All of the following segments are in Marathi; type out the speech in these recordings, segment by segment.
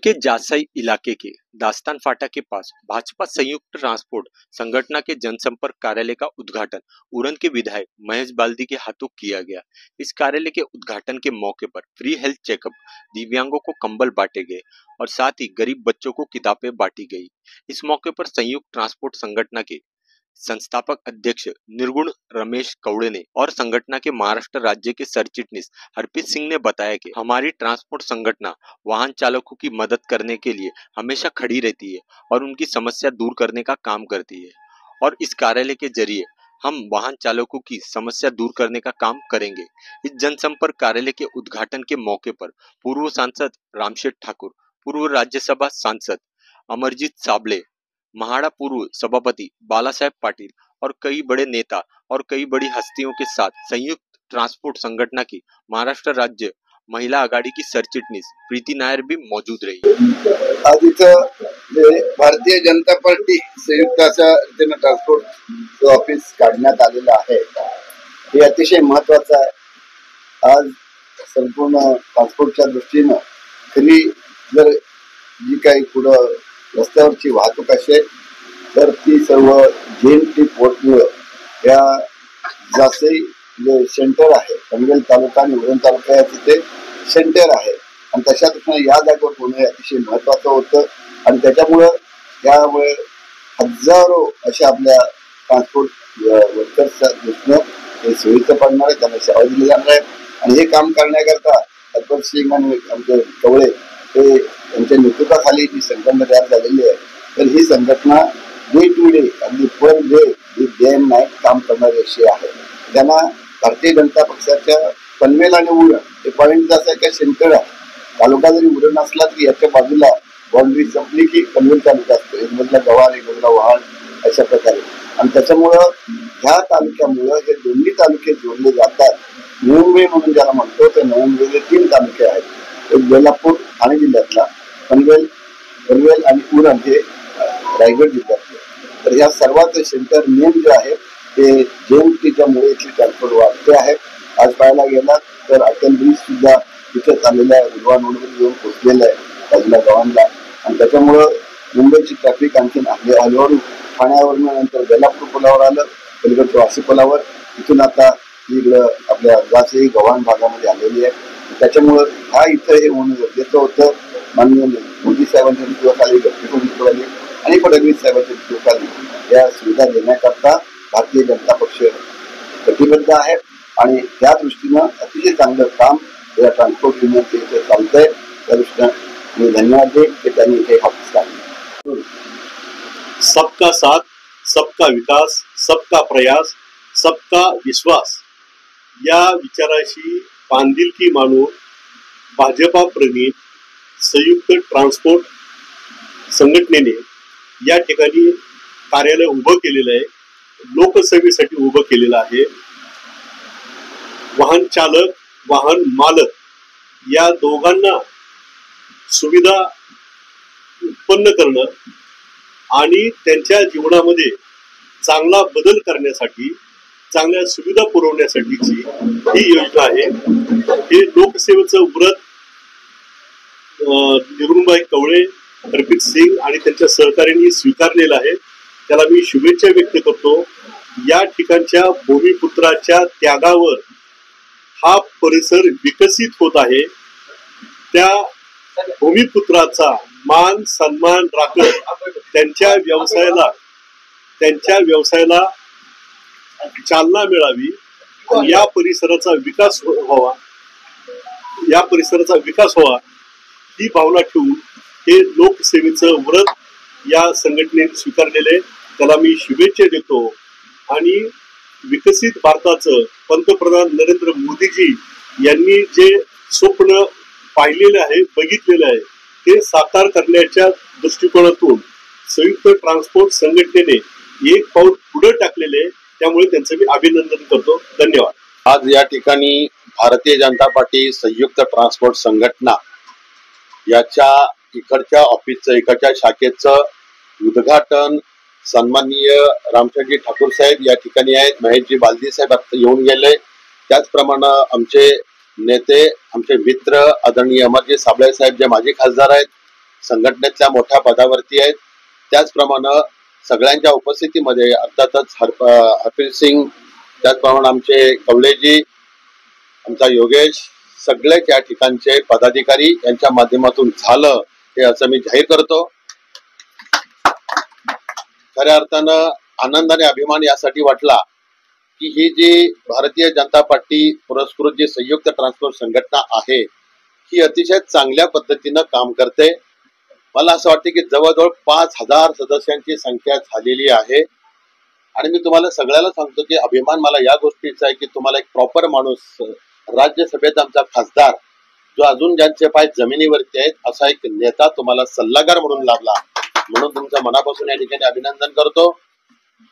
के जासई इलाके के दास्तान फाटा के पास भाजपा संयुक्त ट्रांसपोर्ट संगठन के जनसंपर्क कार्यालय का उद्घाटन उरण के विधायक महेश बाल्दी के हाथों किया गया। इस कार्यालय के उद्घाटन के मौके पर फ्री हेल्थ चेकअप, दिव्यांगों को कंबल बांटे गए और साथ ही गरीब बच्चों को किताबें बांटी गई। इस मौके पर संयुक्त ट्रांसपोर्ट संगठन के संस्थापक अध्यक्ष निर्गुण रमेश कौड़े ने और संगठन के महाराष्ट्र राज्य के सरचिटनीस हरप्रीत सिंह ने बताया कि हमारी ट्रांसपोर्ट संगठन वाहन चालकों की मदद करने के लिए हमेशा खड़ी रहती है और उनकी समस्या दूर करने का काम करती है और इस कार्यालय के जरिए हम वाहन चालकों की समस्या दूर करने का काम करेंगे। इस जनसंपर्क कार्यालय के उद्घाटन के मौके पर पूर्व सांसद रामशेठ ठाकुर, पूर्व राज्यसभा सांसद अमरजीत साबले, महाड़ा पूर्व सभापति बालासाहेब पाटिल और कई बड़े नेता और कई बड़ी हस्तियों के साथ संयुक्त ट्रांसपोर्ट संगठन की महाराष्ट्र राज्य महिला आघाडी की सरचिटणीस प्रीती नायर भी मौजूद रही। आज इथं भारतीय जनता पार्टी संयुक्त ट्रान्सपोर्ट ऑफिस काढण्यात आलेलं आहे। हे अतिशय महत्त्वाचं आहे। आज संपूर्ण ट्रान्सपोर्टच्या दृष्टीने खरी जर जी काही पुढं रस्त्यावरची वाहतूक असेल तर ती सर्व जेएनटी पोर्टमुळे या जासई जे सेंटर आहे पनवेल तालुका आणि उरण तालुका या तिथे सेंटर आहे आणि तशातून या जागेवर होणे अतिशय महत्त्वाचं होतं आणि त्यामुळे हजारो अशा आपल्या ट्रान्सपोर्ट वर्कर्सच्या दृष्टीने हे सोयीचं पडणार आहे, त्यांना सेवा दिली जाणार आहे आणि हे काम करण्याकरता हरप्रीत सिंग आणि आमचे कवळे हे त्यांच्या नेतृत्वाखाली जी संघटना तयार झालेली आहे तर ही संघटना डे टू डे अगदी पर डे अँड नाईट काम करणारी अशी आहे। त्यांना भारतीय जनता पक्षाच्या पनवेल आणि उरण हे पॉईंट जसं आहे सेंटर आहे। तालुका जरी उरण असला तरी याच्या बाजूला बाउंड्री संपली की पनवेल तालुका असतो, एक बाजूला गव्हाण एक बाजूला वहाड अशा प्रकारे आणि त्याच्यामुळं ह्या तालुक्यामुळं हे दोन्ही तालुके जोडले जातात। नोंदवे म्हणून ज्याला म्हणतो ते नोंदवेचे 3 तालुके आहेत, एक बेलापूर ठाणे जिल्ह्यातला, पनवेल आणि उरण हे रायगड जिल्ह्यातले। तर या सर्वांचे सेंटर मेन जे आहे ते जेएनटीच्या मुळे इथली ट्रान्सपोर्ट वाढते आहे। आज पाहायला गेला तर अटल ब्रिज सुद्धा तिथे चाललेला आहे, उडवानवरून येऊन पोहोचलेला आहे बाजूला गव्हाणला आणि त्याच्यामुळं मुंबईची ट्रॅफिक आणखी हळूहळू ठाण्यावरून नंतर बेलापूर पुलावर आलं, पलीकडच्या वाशी पुलावर, तिथून आता इकडं आपल्या जासई गव्हाण भागामध्ये आलेली आहे। त्याच्यामुळं हा इथं हे होणं गरजेचं होतं। माननीय मोदी साहेबांच्या नेतृत्वाखाली नेतृत्वाखाली आणि फडणवीस साहेबांच्या नेतृत्वाखाली या सुविधा देण्याकरता भारतीय जनता पक्ष कटिबद्ध आहे आणि त्या दृष्टीनं अतिशय चांगलं काम या ट्रान्सपोर्ट युनियनचं इथे चालतंय। त्या दृष्टीनं मी धन्यवाद देईन की त्यांनी इथे ऑफिस काढलं। सबका साथ, सबका विकास, सबका प्रयास, सबका विश्वास या विचाराशी बांधिलकी मानून भाजपा प्रणित संयुक्त ट्रान्सपोर्ट संघटनेने या ठिकाणी कार्यालय उभं केलेलं आहे, लोकसेवेसाठी उभं केलेलं आहे। वाहन चालक, वाहन मालक या दोघांना सुविधा उत्पन्न करणं आणि त्यांच्या जीवनामध्ये चांगला बदल करण्यासाठी, चांगल्या सुविधा पुरवण्यासाठीची ही योजना आहे। हे लोकसेवेचं व्रत निर्गुणभाई कवळे, हरप्रीत सिंग आणि त्यांच्या सहकार्यांनी स्वीकारलेलं आहे, त्याला मी शुभेच्छा व्यक्त करतो। या ठिकाणच्या भूमिपुत्राच्या त्यागावर हा परिसर विकसित होत आहे। त्या भूमिपुत्राचा मान सन्मान राखत त्यांच्या व्यवसायाला चालना मिळावी, या परिसराचा विकास व्हावा ही भावना ठेवून हे लोकसेवेचं व्रत या संघटनेने स्वीकारलेले, त्याला मी शुभेच्छा देतो आणि विकसित भारताचं पंतप्रधान नरेंद्र मोदीजी यांनी जे स्वप्न पाहिलेलं आहे, बघितलेलं आहे, ते साकार करण्याच्या दृष्टिकोनातून संयुक्त ट्रान्सपोर्ट संघटनेने एक पाऊल पुढे टाकलेले, त्यामुळे त्यांचं मी अभिनंदन करतो। धन्यवाद। आज या ठिकाणी भारतीय जनता पार्टी संयुक्त ट्रान्सपोर्ट संघटना याच्या इकडच्या ऑफिसचं, इकडच्या शाखेचं उद्घाटन सन्माननीय रामशेठजी ठाकूर साहेब या ठिकाणी आहेत, महेशजी बाल्दी साहेब आता येऊन गेले, त्याचप्रमाणे आमचे नेते, आमचे मित्र आदरणीय अमरजीत साबळे साहेब जे माजी खासदार आहेत, संघटनेतल्या मोठ्या पदावरती आहेत. त्याचप्रमाणे सगळ्यांच्या उपस्थितीमध्ये अर्थातच हरप्रीत सिंग, त्याचप्रमाणे आमचे कवलेजी, आमचा योगेश, सगळेच या ठिकाणचे पदाधिकारी यांच्या माध्यमातून झालं हे असं मी जाहीर करतो. खऱ्या अर्थानं आनंद आणि अभिमान यासाठी वाटला की ही जी भारतीय जनता पार्टी पुरस्कृत जी संयुक्त ट्रान्सपोर्ट संघटना आहे ही अतिशय चांगल्या पद्धतीनं काम करते. मला असं वाटतं की जवळजवळ 5,000 सदस्यांची संख्या झालेली आहे. आणि मी तुम्हाला सगळ्याला सांगतो की अभिमान मला या गोष्टीचा आहे की तुम्हाला एक प्रॉपर माणूस, राज्यसभेत आमचा खासदार जो अजून ज्यांचे पाय जमिनीवरती आहेत असा एक नेता तुम्हाला सल्लागार म्हणून लाभला, म्हणून तुमचं मनापासून या ठिकाणी अभिनंदन करतो.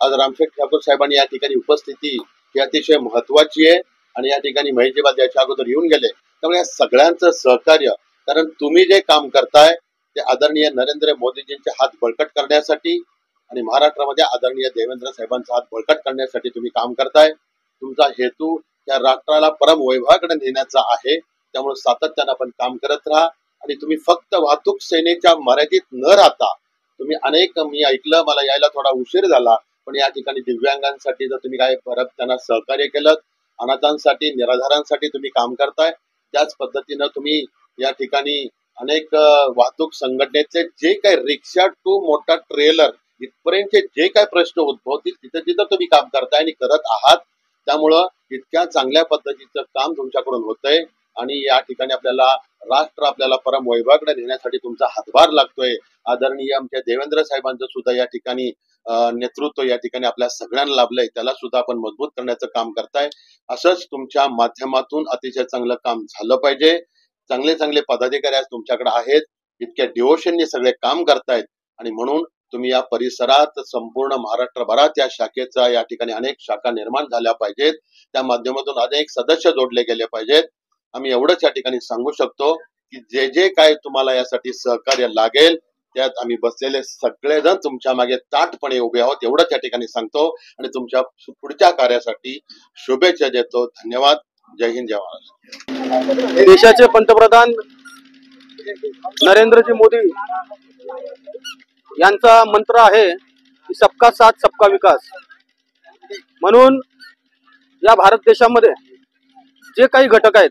आज रामशेठ ठाकूर साहेबांनी या ठिकाणी उपस्थिती ही अतिशय महत्वाची आहे आणि या ठिकाणी महेशजी बालदी याच्या अगोदर येऊन गेले. त्यामुळे या सगळ्यांचं सहकार्य, कारण तुम्ही जे काम करताय ते आदरणीय नरेंद्र मोदीजींचे हात बळकट करण्यासाठी आणि महाराष्ट्रामध्ये आदरणीय देवेंद्र साहेबांचा हात बळकट करण्यासाठी तुम्ही काम करताय. तुमचा हेतू या राष्ट्राला परम वैभवाकडे नेण्याचा आहे. त्यामुळे सातत्यानं आपण काम करत राहा आणि तुम्ही फक्त वाहतूक सेनेच्या मर्यादित न राहता तुम्ही अनेक, मी ऐकलं, मला यायला थोडा उशीर झाला, पण या ठिकाणी दिव्यांगांसाठी जर तुम्ही काय परत त्यांना सहकार्य केलं, अनाथांसाठी, निराधारांसाठी तुम्ही काम करताय. त्याच पद्धतीनं तुम्ही या ठिकाणी अनेक वाहतूक संघटनेचे जे काही रिक्षा टू मोठा ट्रेलर इथपर्यंतचे जे काही प्रश्न उद्भवतील तिथं तिथं तुम्ही काम करताय आणि करत आहात. त्यामुळं इतक्या चांगल्या पद्धतीचं काम तुमच्याकडून होतंय आणि या ठिकाणी आपल्याला राष्ट्र आपल्याला परम वैभवाकडे नेण्यासाठी तुमचा हातभार लागतोय. आदरणीय आमच्या देवेंद्र साहेबांचं सुद्धा या ठिकाणी नेतृत्व या ठिकाणी आपल्या सगळ्यांना लाभलंय, त्याला सुद्धा आपण मजबूत करण्याचं काम करताय. असंच तुमच्या माध्यमातून अतिशय चांगलं काम झालं पाहिजे. चांगले चांगले पदाधिकारी आज तुमच्याकडे आहेत, इतक्या डिवोशनने सगळे काम करतायत आणि म्हणून तुम्ही या परिसरात संपूर्ण महाराष्ट्रभरात या शाखेचा या ठिकाणी अनेक शाखा निर्माण झाल्या पाहिजेत. त्या माध्यमातून अनेक सदस्य जोडले गेले पाहिजेत. आम्ही एवढंच या ठिकाणी सांगू शकतो की जे जे काय तुम्हाला यासाठी सहकार्य लागेल त्यात आम्ही बसलेले सगळेजण तुमच्या मागे ताठपणे उभे आहोत, एवढंच या ठिकाणी सांगतो आणि तुमच्या पुढच्या कार्यासाठी शुभेच्छा देतो. धन्यवाद. जय हिंद, जय महाराष्ट्र. देशाचे पंतप्रधान नरेंद्रजी मोदी यांचा मंत्र आहे की सबका साथ सबका विकास. म्हणून या भारत देशामध्ये जे काही घटक आहेत,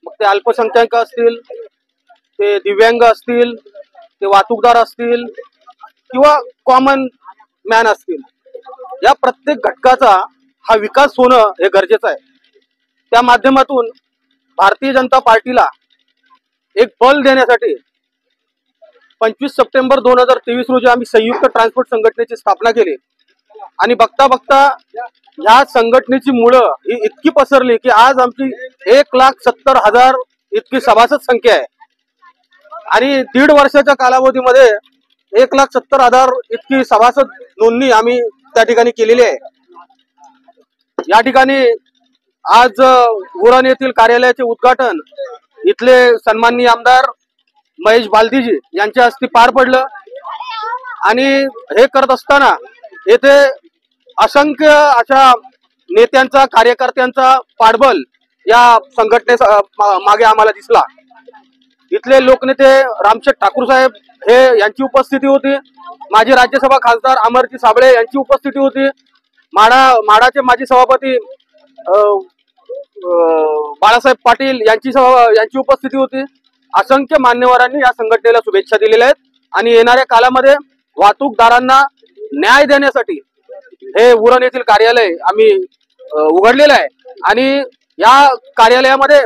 मग ते अल्पसंख्याक असतील, ते दिव्यांग असतील, ते वाहतूकदार असतील किंवा कॉमन मॅन असतील, या प्रत्येक घटकाचा हा विकास होणं हे गरजेचं आहे. त्या माध्यमातून भारतीय जनता पार्टीला एक बल देण्यासाठी 25 सप्टेंबर 2023 रोजी आम्ही संयुक्त ट्रान्सपोर्ट संघटनेची स्थापना केली आणि बघता बघता ह्या संघटनेची मुळं ही इतकी पसरली की आज आमची 1,70,000 इतकी सभासद संख्या आहे आणि 1.5 वर्षाच्या कालावधीमध्ये 1,70,000 इतकी सभासद नोंदणी आम्ही त्या ठिकाणी केलेली आहे. या ठिकाणी आज उरण येथील कार्यालयाचे उद्घाटन इथले सन्माननीय आमदार महेश बालदीजी यांच्या हस्ते पार पडलं आणि हे करत असताना येथे असंख्य अशा नेत्यांचा, कार्यकर्त्यांचा पाठबळ या संघटने मागे आम्हाला दिसला. इथले लोकनेते रामशेठ ठाकूर साहेब हे यांची उपस्थिती होती, माजी राज्यसभा खासदार अमरजी साबळे यांची उपस्थिती होती, माडाचे माजी सभापती बाळासाहेब पाटील यांची उपस्थिती होती. असंख्य मान्यवरांनी या संघटनेला शुभेच्छा दिलेल्या आहेत आणि येणाऱ्या काळामध्ये वाहतूकदारांना न्याय देण्यासाठी हे उरण येथील कार्यालय आम्ही उघडलेलं आहे आणि या कार्यालयामध्ये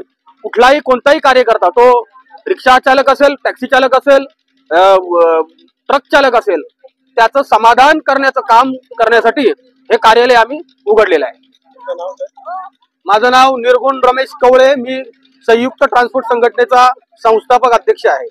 कुठलाही कोणताही कार्यकर्ता, तो रिक्षा चालक असेल, टॅक्सी चालक असेल, ट्रक चालक असेल, त्याचं समाधान करण्याचं काम करण्यासाठी हे कार्यालय आम्ही उघडलेलं आहे. माझं नाव निर्गुण रमेश कवळे, मी संयुक्त ट्रान्सपोर्ट संघटनेचा संस्थापक अध्यक्ष आहे.